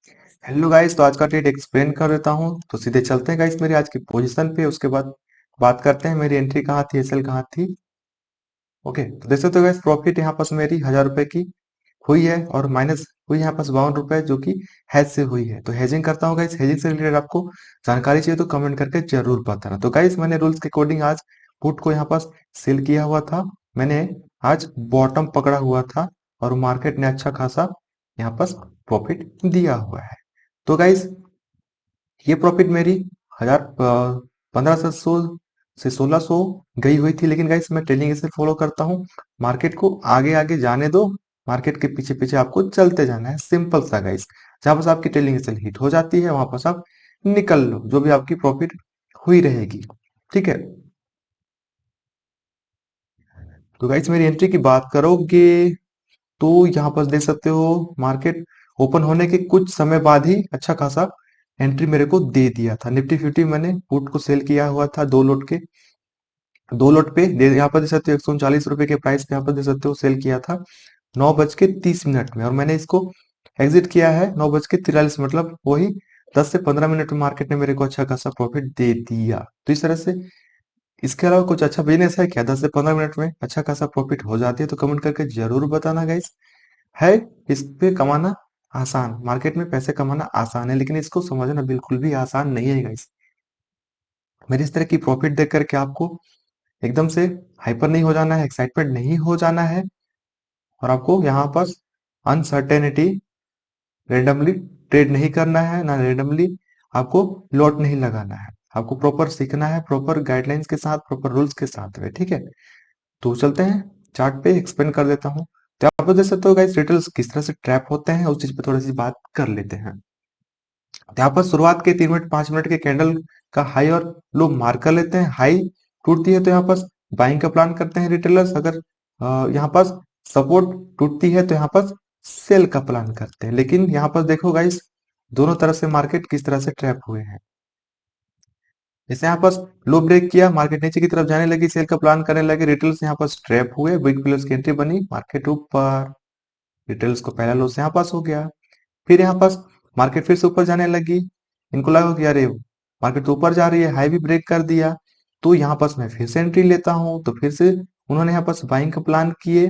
Hello guys, तो आज का ट्रेड एक्सप्लेन कर देता हूँ। तो सीधे चलते हैं गाइस मेरी आज की पोजीशन पे। उसके बाद बात करते हैं मेरी एंट्री कहाँ थी, एसएल कहाँ थी। ओके, तो देख सकते हो गाइस, प्रॉफिट यहाँ पास मेरी 1000 रुपए की हुई है और माइनस हुई यहाँ पास 52 रुपए, जो कि हैज से हुई है। तो हेजिंग करता हूँ गाइस। हेजिंग से रिलेटेड आपको जानकारी चाहिए तो कमेंट करके जरूर बताना। तो गाइस, मैंने रूल्स के अकॉर्डिंग आज पुट को यहाँ पास सेल किया हुआ था। मैंने आज बॉटम पकड़ा हुआ था और मार्केट ने अच्छा खासा यहाँ पास प्रॉफिट दिया हुआ है। तो गाइस, ये प्रॉफिट मेरी 1500 से 1600 गई हुई थी। लेकिन गाइस, मैं ट्रेडिंग ऐसे फॉलो करता हूँ, मार्केट को आगे आगे जाने दो, मार्केट के पीछे पीछे आपको चलते जाना है। सिंपल सा गाइस। जहां पास आपकी ट्रेडिंग ऐसे हिट हो जाती है वहां पास आप निकल लो, जो भी आपकी प्रॉफिट हुई रहेगी। ठीक है। तो गाइस, मेरी एंट्री की बात करोगे तो यहाँ पर देख सकते हो, मार्केट ओपन होने के कुछ समय बाद ही अच्छा खासा एंट्री मेरे को दे दिया था। निफ्टी फिफ्टी मैंने पुट को सेल किया हुआ था 2 लोट के, 2 लोट पे यहाँ पर देख सकते हो 139 रुपए के प्राइस पे यहाँ पर देख सकते हो सेल किया था 9:30 में। और मैंने इसको एग्जिट किया है 9:43, मतलब वही 10 से 15 मिनट में मार्केट ने मेरे को अच्छा खासा प्रॉफिट दे दिया। तो इस तरह से इसके अलावा कुछ अच्छा बिजनेस है क्या 10 से 15 मिनट में अच्छा खासा प्रॉफिट हो जाती है? तो कमेंट करके जरूर बताना गाइस। है इस पे कमाना आसान, मार्केट में पैसे कमाना आसान है, लेकिन इसको समझना बिल्कुल भी आसान नहीं है गाइस। मेरी इस तरह की प्रॉफिट देख करके आपको एकदम से हाइपर नहीं हो जाना है, एक्साइटमेंट नहीं हो जाना है। और आपको यहाँ पर अनसर्टेनिटी रेंडमली ट्रेड नहीं करना है, ना रेंडमली आपको लॉट नहीं लगाना है। आपको प्रॉपर सीखना है, प्रॉपर गाइडलाइंस के साथ, प्रॉपर रूल्स के साथ में। ठीक है। तो चलते हैं चार्ट पे, एक्सप्लेन कर देता हूँ। तो आप देख सकते हो गाइस, रिटेल्स किस तरह से ट्रैप होते हैं, उस चीज पे थोड़ी सी बात कर लेते हैं। तो यहाँ पर शुरुआत के 3 मिनट 5 मिनट के कैंडल का हाई और लो मार्क कर लेते हैं। हाई टूटती है तो यहाँ पर बाइंग का प्लान करते हैं रिटेलर्स। अगर यहाँ पर सपोर्ट टूटती है तो यहाँ पर सेल का प्लान करते हैं। लेकिन यहाँ पर देखो गाइस, दोनों तरफ से मार्केट किस तरह से ट्रैप हुए हैं। जैसे यहाँ पर लो ब्रेक किया, मार्केट नीचे की तरफ जाने लगी, सेल का प्लान करने लगे, रिटेल्स यहाँ पर ट्रैप हुए, बिग प्लेयर्स की एंट्री बनी, मार्केट ऊपर, रिटेल्स को पहला लॉस यहाँ पास हो गया। फिर यहाँ पास मार्केट फिर से ऊपर जाने लगी, इनको लगा कि अरे मार्केट तो ऊपर जा रही है, हाई भी ब्रेक कर दिया, तो यहाँ पास मैं फिर से एंट्री लेता हूँ। तो फिर से उन्होंने यहाँ पास बाइंग का प्लान किए,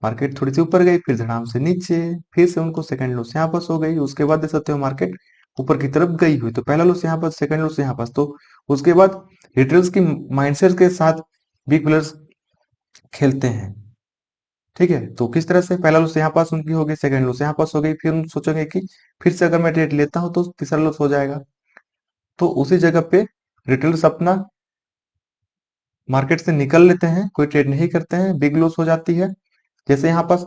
मार्केट थोड़ी सी ऊपर गई, फिर धड़ाम से नीचे, फिर से उनको सेकंड लॉस यहाँ पास हो गई। उसके बाद देख सकते हो मार्केट ऊपर की तरफ गई हुई, तो पहला लॉस यहाँ पास, सेकंड लॉस यहाँ पास। तो उसके बाद रिटेल्स की माइंडसेट के साथ बिग प्लेयर्स खेलते हैं। ठीक है। तो किस तरह से पहला लॉस यहाँ पास उनकी हो गई, सेकंड लॉस यहाँ पास हो गई, फिर उन सोचेंगे कि फिर से अगर मैं ट्रेड लेता हूं तो तीसरा लॉस हो जाएगा। तो उसी जगह पे रिटेलर्स अपना मार्केट से निकल लेते हैं, कोई ट्रेड नहीं करते हैं, बिग लॉस हो जाती है। जैसे यहाँ पास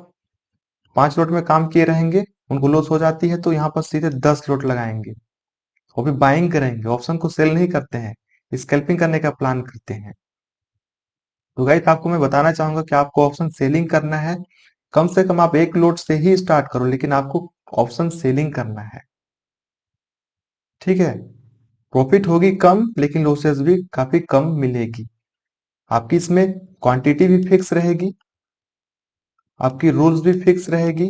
5 लोट में काम किए रहेंगे, उनको लॉस हो जाती है, तो यहाँ पर सीधे 10 लोट लगाएंगे, वो भी बाइंग करेंगे, ऑप्शन को सेल नहीं करते हैं, स्कैल्पिंग करने का प्लान करते हैं। तो गाइस, आपको मैं बताना चाहूंगा कि आपको ऑप्शन सेलिंग करना है, कम से कम आप 1 लोट से ही स्टार्ट करो, लेकिन आपको ऑप्शन सेलिंग करना है। ठीक है। प्रॉफिट होगी कम, लेकिन लॉसेस भी काफी कम मिलेगी। आपकी इसमें क्वांटिटी भी फिक्स रहेगी, आपकी रूल्स भी फिक्स रहेगी।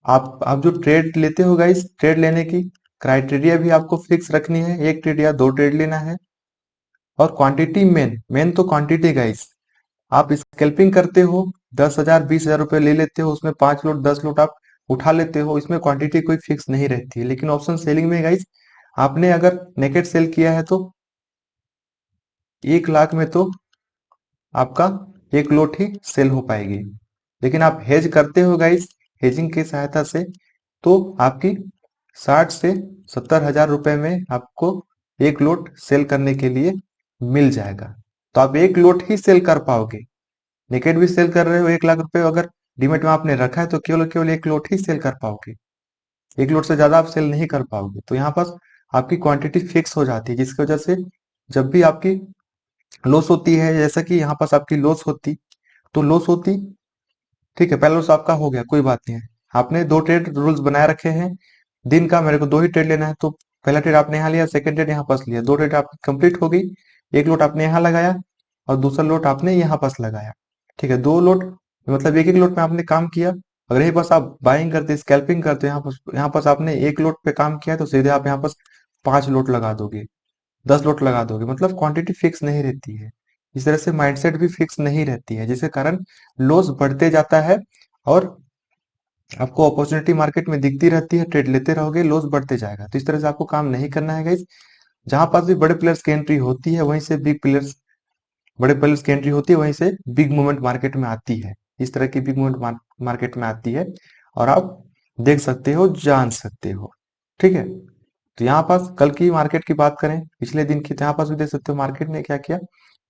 आप जो ट्रेड लेते हो गाइस, ट्रेड लेने की क्राइटेरिया भी आपको फिक्स रखनी है, 1 ट्रेड या 2 ट्रेड लेना है। और क्वांटिटी, मेन मेन तो क्वांटिटी गाइस। आप स्कैल्पिंग करते हो, 10,000 20,000 रुपए ले लेते हो, उसमें 5 लोट 10 लोट आप उठा लेते हो, इसमें क्वांटिटी कोई फिक्स नहीं रहती है। लेकिन ऑप्शन सेलिंग में गाइस, आपने अगर नेकेट सेल किया है तो 1 लाख में तो आपका 1 लोट ही सेल हो पाएगी। लेकिन आप हेज करते हो गाइस, हेजिंग की सहायता से, तो आपकी 60 से 70 हजार रुपए में आपको 1 लोट सेल करने के लिए मिल जाएगा। तो आप 1 लोट ही सेल कर पाओगे। नेकेट भी सेल कर रहे हो, 1 लाख रुपए अगर डिमेट में आपने रखा है तो केवल केवल 1 लोट ही सेल कर पाओगे, 1 लोट से ज्यादा आप सेल नहीं कर पाओगे। तो यहाँ पास आपकी क्वांटिटी फिक्स हो जाती है, जिसकी वजह से जब भी आपकी लॉस होती है, जैसा कि यहाँ पास आपकी लॉस होती, तो लॉस होती, ठीक है, पहला लॉस आपका हो गया, कोई बात नहीं है। आपने 2 ट्रेड रूल्स बनाए रखे हैं, दिन का मेरे को 2 ही ट्रेड लेना है, तो पहला ट्रेड आपने यहाँ लिया, सेकंड ट्रेड यहाँ पास लिया, 2 ट्रेड आपकी कंप्लीट हो गई। 1 लोट आपने यहाँ लगाया और दूसरा लोट आपने यहाँ पास लगाया। ठीक है, 2 लोट मतलब एक एक लोट में आपने काम किया, अगर यही बस आप बाइंग करते स्कैल्पिंग करते यहाँ पर आपने एक लोट पे काम किया है तो सीधे आप यहाँ पर 5 लोट लगा दोगे, 10 लोट लगा दोगे, मतलब क्वांटिटी फिक्स नहीं रहती है। इस तरह से माइंडसेट भी फिक्स नहीं रहती है, जिसके कारण लॉस बढ़ते जाता है और आपको अपॉर्चुनिटी मार्केट में दिखती रहती है, ट्रेड लेते रहोगे, लॉस बढ़ते जाएगा। तो इस तरह से आपको काम नहीं करना है गाइस। जहां पास भी बड़े प्लेयर्स की एंट्री होती है वहीं से बड़े प्लेयर्स की एंट्री होती है, वहीं से बिग मूवमेंट मार्केट में आती है। इस तरह की बिग मूवमेंट मार्केट में आती है और आप देख सकते हो, जान सकते हो। ठीक है, तो यहाँ पास कल की मार्केट की बात करें, पिछले दिन की, तो यहाँ पास भी देख सकते हो मार्केट ने क्या किया।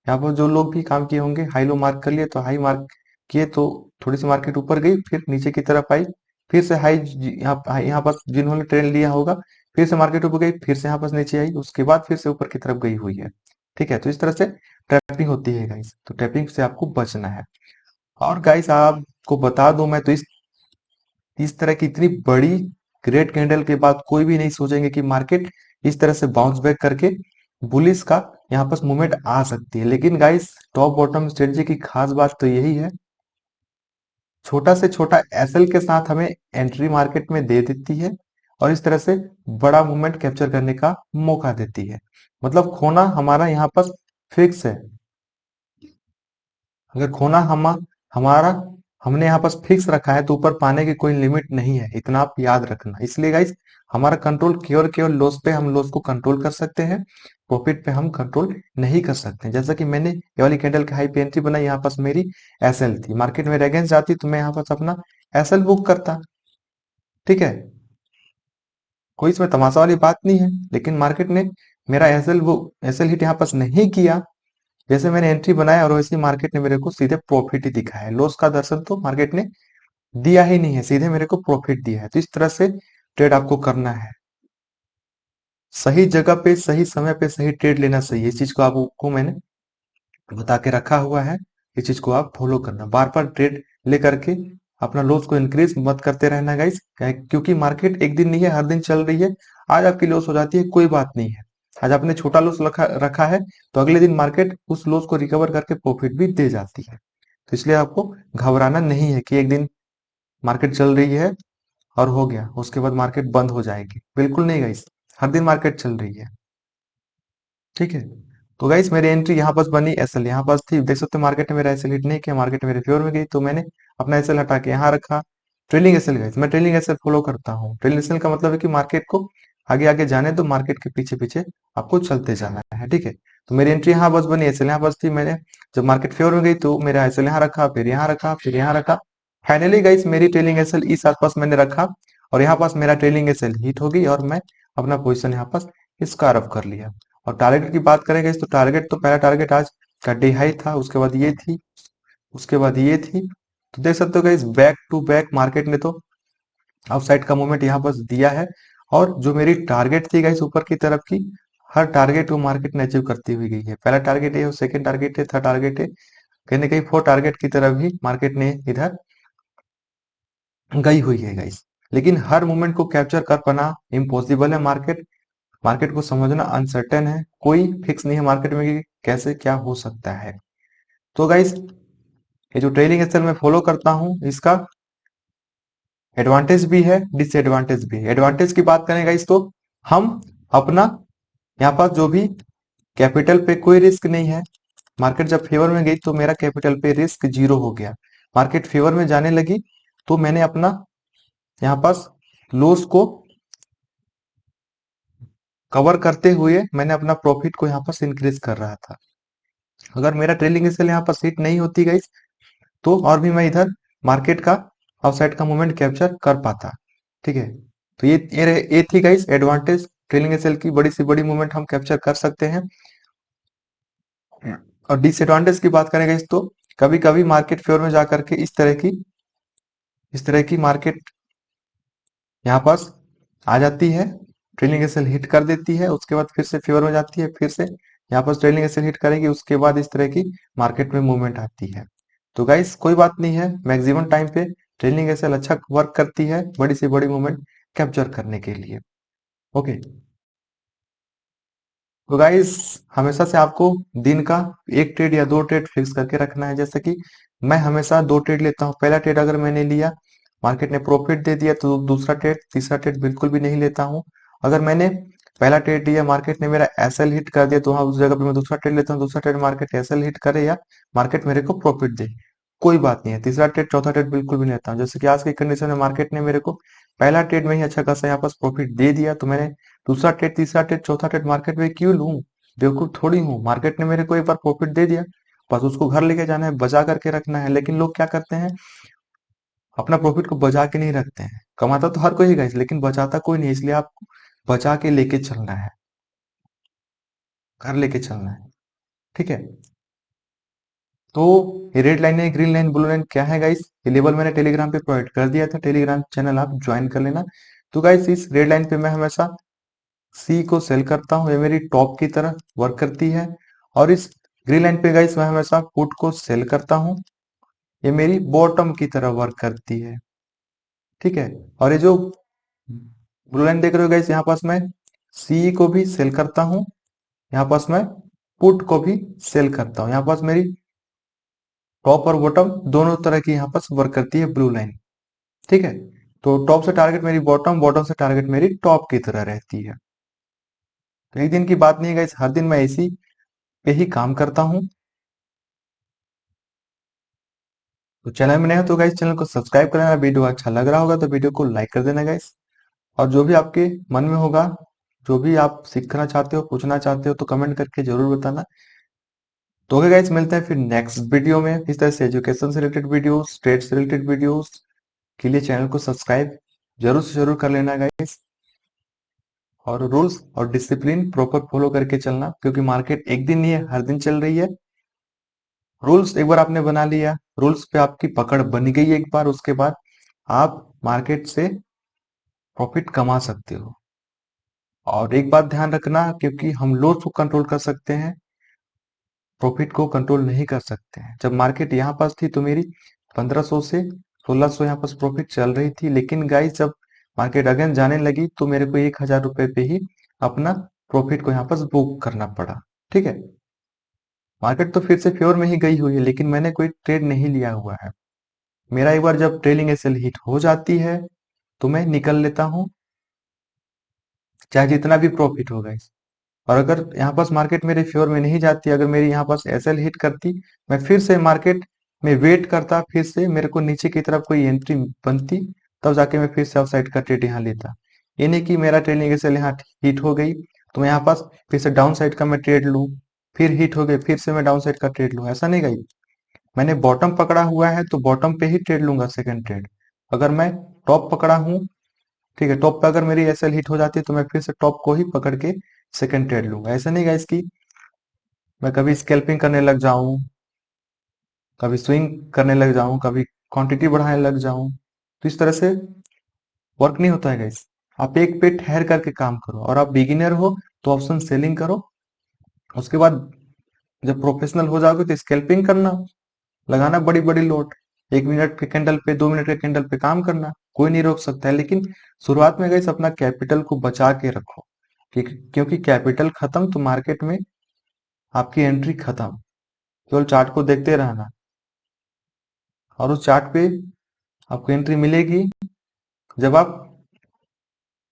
यहाँ पर जो लोग भी काम किए होंगे, हाई लो मार्क कर लिए, तो हाई मार्क किए तो थोड़ी सी मार्केट ऊपर गई, फिर नीचे की तरफ आई, फिर से हाई, यहाँ पास जिन्होंने ट्रेंड लिया होगा, फिर से मार्केट ऊपर गई, फिर से यहाँ पास नीचे आई, उसके बाद फिर से ऊपर की तरफ गई हुई है। ठीक है, तो इस तरह से ट्रैपिंग होती है गाइस, तो ट्रैपिंग से आपको बचना है। और गाइस आपको बता दूं मैं, तो इस तरह की इतनी बड़ी ग्रेट कैंडल के बाद कोई भी नहीं सोचेंगे कि मार्केट इस तरह से बाउंस बैक करके बुलिस का यहाँ पर मूवमेंट आ सकती है। लेकिन गाइस टॉप बॉटम स्ट्रेटजी की खास बात तो यही है, छोटा से छोटा एसएल के साथ हमें एंट्री मार्केट में दे देती है और इस तरह से बड़ा मूवमेंट कैप्चर करने का मौका देती है। मतलब खोना हमारा यहाँ पर फिक्स है। अगर खोना हमारा हमने यहाँ पास फिक्स रखा है तो ऊपर पाने की कोई लिमिट नहीं है, इतना आप याद रखना। इसलिए गाइस हमारा कंट्रोल केवल केवल लॉस पे, हम लॉस को कंट्रोल कर सकते हैं, प्रॉफिट पे हम कंट्रोल नहीं कर सकते। जैसा कि मैंने ये वाली कैंडल की हाई पे एंट्री बनाई, यहाँ पास मेरी एसएल थी, मार्केट में अगेंस्ट जाती तो मैं यहाँ पास अपना एसएल बुक करता। ठीक है, कोई इसमें तमाशा वाली बात नहीं है, लेकिन मार्केट ने मेरा एसएल हिट यहाँ पास नहीं किया। जैसे मैंने एंट्री बनाया और वैसे ही मार्केट ने मेरे को सीधे प्रॉफिट ही दिखाया है, लॉस का दर्शन तो मार्केट ने दिया ही नहीं है, सीधे मेरे को प्रॉफिट दिया है। तो इस तरह से ट्रेड आपको करना है, सही जगह पे सही समय पे सही ट्रेड लेना चाहिए। इस चीज को आपको मैंने बता के रखा हुआ है, इस चीज को आप फॉलो करना, बार बार ट्रेड लेकर के अपना लॉस को इंक्रीज मत करते रहना गाइस, क्योंकि मार्केट एक दिन नहीं है, हर दिन चल रही है। आज आपकी लॉस हो जाती है, कोई बात नहीं है, आज आपने छोटा लॉस रखा है तो अगले दिन मार्केट उस लॉस को रिकवर करके प्रॉफिट भी दे जाती है। तो इसलिए आपको घबराना नहीं है कि एक दिन मार्केट चल रही है और हो गया, उसके बाद मार्केट बंद हो जाएगी, बिल्कुल नहीं गाइस, हर दिन मार्केट चल रही है। ठीक है, तो गाइस मेरी एंट्री यहाँ पास बनी, एसएल यहाँ पास थी, देख सकते हो मार्केट ने मेरा एसएल हिट नहीं किया, मार्केट मेरे फेवर में गई, तो मैंने अपना एसएल हटा के यहाँ रखा। ट्रेलिंग एसएल गाइस, मैं ट्रेलिंग एसएल फॉलो करता हूँ। ट्रेलिंग एसएल का मतलब है कि मार्केट को आगे आगे जाने दो, मार्केट के पीछे पीछे आपको चलते जाना है। ठीक है, तो मेरी एंट्री यहाँ बस बनी, एसएल यहाँ बस थी, मैंने जब मार्केट फेवर में गई तो मेरा एसएल यहाँ रखा, फिर यहाँ रखा, फिर यहाँ रखा। फाइनली गाइस मेरी ट्रेलिंग एसएल इस आसपास मैंने रखा और यहाँ पास मेरा ट्रेलिंग एसएल हिट हो गई और मैं अपना पोजिशन यहाँ पास स्क्वायर कर लिया। और टारगेट की बात करेंगे तो टारगेट तो पहला टारगेट आज का डे हाई था, उसके बाद ये थी, उसके बाद ये थी। तो देख सकते हो guys back to back market ने तो अपसाइड का मूवमेंट यहाँ बस दिया है। और जो मेरी टारगेट थी गाइस ऊपर की तरफ की, हर टारगेट वो मार्केट ने अचीव करती हुई गई है। पहला टारगेट है, सेकंड टारगेट है, थर्ड टारगेट है, कहीं ना कहीं फोर्थ टारगेट की तरफ भी मार्केट ने इधर गई हुई है गाइस। लेकिन हर मूवमेंट को कैप्चर कर पाना इम्पॉसिबल है। मार्केट मार्केट को समझना अनसर्टेन है, कोई फिक्स नहीं है मार्केट में कि कैसे क्या हो सकता है। तो गाइस ये जो ट्रेलिंग एक्सेल में फॉलो करता हूं, इसका एडवांटेज भी है, डिसएडवांटेज भी है। एडवांटेज की बात करें गाइस तो हम अपना यहाँ पास जो भी कैपिटल पे कोई रिस्क नहीं है। मार्केट जब फेवर में गई तो मेरा कैपिटल पे रिस्क जीरो हो गया। मार्केट फेवर में जाने लगी तो मैंने अपना यहाँ पास लॉस को कवर करते हुए मैंने अपना प्रॉफिट को यहाँ पास इंक्रीज कर रहा था। अगर मेरा ट्रेलिंग एसएल यहाँ पास हिट नहीं होती गाइस तो और भी मैं इधर मार्केट का अपसाइड का मूवमेंट कैप्चर कर पाता। ठीक है, तो ये थी गाइस एडवांटेज, ट्रेलिंग एसएल की बड़ी सी बड़ी मूवमेंट हम कैप्चर कर सकते हैं। और डिसएडवांटेज की बात करें गाइस तो कभी कभी मार्केट फेवर में जाकर के इस तरह की मार्केट यहाँ पास आ जाती है, ट्रेलिंग एसएल हिट कर देती है, उसके बाद फिर से फेवर में जाती है, फिर से यहाँ पर ट्रेलिंग एसएल हिट करेगी, उसके बाद इस तरह की मार्केट में मूवमेंट आती है। तो गाइस कोई बात नहीं है, मैक्सिमम टाइम पे ट्रेलिंग एसएल अच्छा वर्क करती है बड़ी से बड़ी मूवमेंट कैप्चर करने के लिए। ओके, तो गाइस हमेशा से आपको दिन का एक ट्रेड या दो ट्रेड फिक्स करके रखना है। जैसे कि मैं हमेशा दो ट्रेड लेता हूँ। पहला ट्रेड अगर मैंने लिया मार्केट ने प्रॉफिट दे दिया तो दूसरा ट्रेड तीसरा ट्रेड बिल्कुल भी नहीं लेता हूँ। अगर मैंने पहला ट्रेड लिया, मार्केट ने मेरा एसएल हिट कर दिया, तो वहां उस जगह पे मैं दूसरा ट्रेड लेता हूँ। दूसरा ट्रेड मार्केट एसएल हिट करे या मार्केट मेरे को प्रॉफिट दे, कोई बात नहीं है। तीसरा ट्रेड चौथा ट्रेड बिल्कुल भी नहीं लेता हूँ। जैसे कि आज की कंडीशन में मार्केट ने मेरे को पहला ट्रेड में ही अच्छा खासा यहाँ पास प्रॉफिट दे दिया, तो मैंने दूसरा ट्रेड तीसरा ट्रेड चौथा ट्रेड मार्केट में क्यों लूं? बेवकूफ थोड़ी हूँ। मार्केट ने मेरे को एक बार प्रॉफिट दे दिया, बस उसको घर लेके जाना है, बचा करके रखना है। लेकिन लोग क्या करते हैं, अपना प्रॉफिट को बचा के नहीं रखते हैं। कमाता तो हर कोई है गाइस, लेकिन बचाता कोई नहीं। इसलिए आपको बचा के लेके चलना है, घर लेके चलना है, ठीक है। तो ये रेड लाइन है, ग्रीन लाइन, ब्लू लाइन क्या है गाइस, ये लेवल मैंने टेलीग्राम पे प्रोवाइड कर दिया था। टेलीग्राम चैनल आप ज्वाइन कर लेना। तो गाइस इस रेड लाइन पे मैं हमेशा सी को सेल करता हूँ, ये मेरी टॉप की तरह वर्क करती है। और इस ग्रीन लाइन पे गाइस मैं हमेशा पुट को सेल करता हूँ, ये मेरी बॉटम की तरह वर्क करती है, ठीक है। और ये जो ब्लू लाइन देख रहे हो गाइस, यहाँ पास मैं सी को भी सेल करता हूँ, यहाँ पास मैं पुट को भी सेल करता हूँ। यहाँ पास मेरी टॉप और बॉटम दोनों तरह की यहाँ पास वर्क करती है ब्लू लाइन, ठीक है। तो टॉप से टारगेट मेरी बॉटम, बॉटम से टारगेट मेरी टॉप की तरह रहती है। तो एक दिन की बात नहीं है गाइस, हर दिन मैं इसी पे ही काम करता हूँ। तो चैनल में नए हो तो गाइस चैनल को सब्सक्राइब कर लेना। वीडियो अच्छा लग रहा होगा तो वीडियो को लाइक कर देना गाइस। और जो भी आपके मन में होगा, जो भी आप सीखना चाहते हो, पूछना चाहते हो, तो कमेंट करके जरूर बताना। तो ओके गाइस, मिलते हैं फिर नेक्स्ट वीडियो में। इस तरह से एजुकेशन से रिलेटेड वीडियोस, ट्रेड से रिलेटेड वीडियोस के लिए चैनल को सब्सक्राइब जरूर से जरूर कर लेना गाइस। और रूल्स और डिसिप्लिन प्रॉपर फॉलो करके चलना, क्योंकि मार्केट एक दिन नहीं है, हर दिन चल रही है। रूल्स एक बार आपने बना लिया, रूल्स पे आपकी पकड़ बन गई एक बार, उसके बाद आप मार्केट से प्रॉफिट कमा सकते हो। और एक बात ध्यान रखना, क्योंकि हम लॉस को कंट्रोल कर सकते हैं, प्रॉफिट को कंट्रोल नहीं कर सकते हैं। जब मार्केट यहाँ पास थी तो मेरी 1500 से 1600 यहाँ पास प्रॉफिट चल रही थी। लेकिन गाइस जब मार्केट अगेन जाने लगी तो मेरे को 1000 रुपए पे ही अपना प्रॉफिट को यहाँ पास बुक करना पड़ा, ठीक है। मार्केट तो फिर से फ्योर में ही गई हुई है, लेकिन मैंने कोई ट्रेड नहीं लिया हुआ है। मेरा एक बार जब ट्रेलिंग एसएल हिट हो जाती है तो मैं निकल लेता हूँ, चाहे जितना भी प्रॉफिट हो गाइस। और अगर यहाँ पास मार्केट मेरे फेवर में नहीं जाती, अगर मेरी यहाँ पास एसएल हिट करती, मैं फिर से मार्केट में वेट करता, फिर से मेरे को नीचे की तरफ कोई एंट्री बनती, तब जाके मैं फिर से ऑफ साइड का ट्रेड यहाँ लेता। ये नहीं कि मेरा ट्रेडिंग एसएल यहाँ हिट हो गई तो मैं यहाँ पास फिर से डाउन साइड का मैं ट्रेड लूँ, फिर हिट हो गई फिर से मैं डाउन साइड का ट्रेड लूँ, ऐसा नहीं गई। मैंने बॉटम पकड़ा हुआ है तो बॉटम पे ही ट्रेड लूंगा सेकंड ट्रेड। अगर मैं टॉप पकड़ा हूँ, ठीक है, टॉप पे अगर मेरी एसएल हिट हो जाती है तो मैं फिर से टॉप को ही पकड़ के सेकंड ट्रेड लूंगा। ऐसा नहीं गाइस कि मैं कभी स्कैल्पिंग करने लग जाऊं, कभी स्विंग करने लग जाऊं, कभी क्वांटिटी बढ़ाने लग जाऊं। तो इस तरह से वर्क नहीं होता है गाइस। आप एक पे ठहर करके काम करो। और आप बिगिनर हो तो ऑप्शन सेलिंग करो, उसके बाद जब प्रोफेशनल हो जाओगे तो स्कैल्पिंग करना, लगाना बड़ी बड़ी लोड, 1 मिनट के कैंडल पे 2 मिनट के कैंडल पे काम करना, कोई नहीं रोक सकता है। लेकिन शुरुआत में गाइस अपना कैपिटल को बचा के रखो, ठीक, क्योंकि कैपिटल खत्म तो मार्केट में आपकी एंट्री खत्म। केवल चार्ट को देखते रहना, और उस चार्ट पे आपको एंट्री मिलेगी जब आप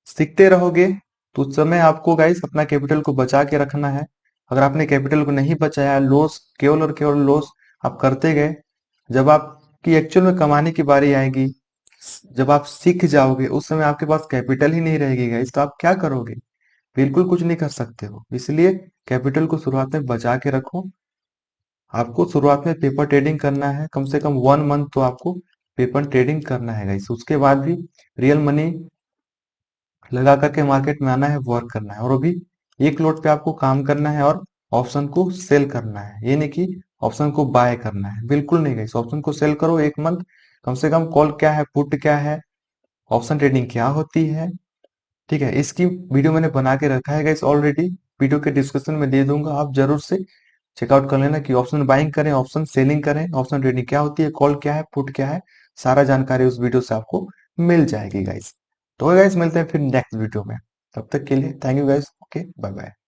सीखते रहोगे। तो उस समय आपको गाइस अपना कैपिटल को बचा के रखना है। अगर आपने कैपिटल को नहीं बचाया, लॉस केवल और केवल लॉस आप करते गए, जब आपकी एक्चुअल में कमाने की बारी आएगी, जब आप सीख जाओगे, उस समय आपके पास कैपिटल ही नहीं रहेगी गाइस, तो आप क्या करोगे? बिल्कुल कुछ नहीं कर सकते हो। इसलिए कैपिटल को शुरुआत में बचा के रखो। आपको शुरुआत में पेपर ट्रेडिंग करना है, कम से कम 1 मंथ तो आपको पेपर ट्रेडिंग करना है गाइस। उसके बाद भी रियल मनी लगा करके मार्केट में आना है, वर्क करना है। और अभी एक लोट पे आपको काम करना है और ऑप्शन को सेल करना है। ये नहीं कि ऑप्शन को बाय करना है, बिल्कुल नहीं गाइस। ऑप्शन को सेल करो 1 मंथ, कम से कम कॉल क्या है, पुट क्या है, ऑप्शन ट्रेडिंग क्या होती है, ठीक है। इसकी वीडियो मैंने बना के रखा है गाइस ऑलरेडी, वीडियो के डिस्क्रिप्शन में दे दूंगा, आप जरूर से चेकआउट कर लेना कि ऑप्शन बाइंग करें, ऑप्शन सेलिंग करें, ऑप्शन ट्रेडिंग क्या होती है, कॉल क्या है, पुट क्या है, सारा जानकारी उस वीडियो से आपको मिल जाएगी गाइस। तो गाइस मिलते हैं फिर नेक्स्ट वीडियो में, तब तक के लिए thank you guys, okay bye bye.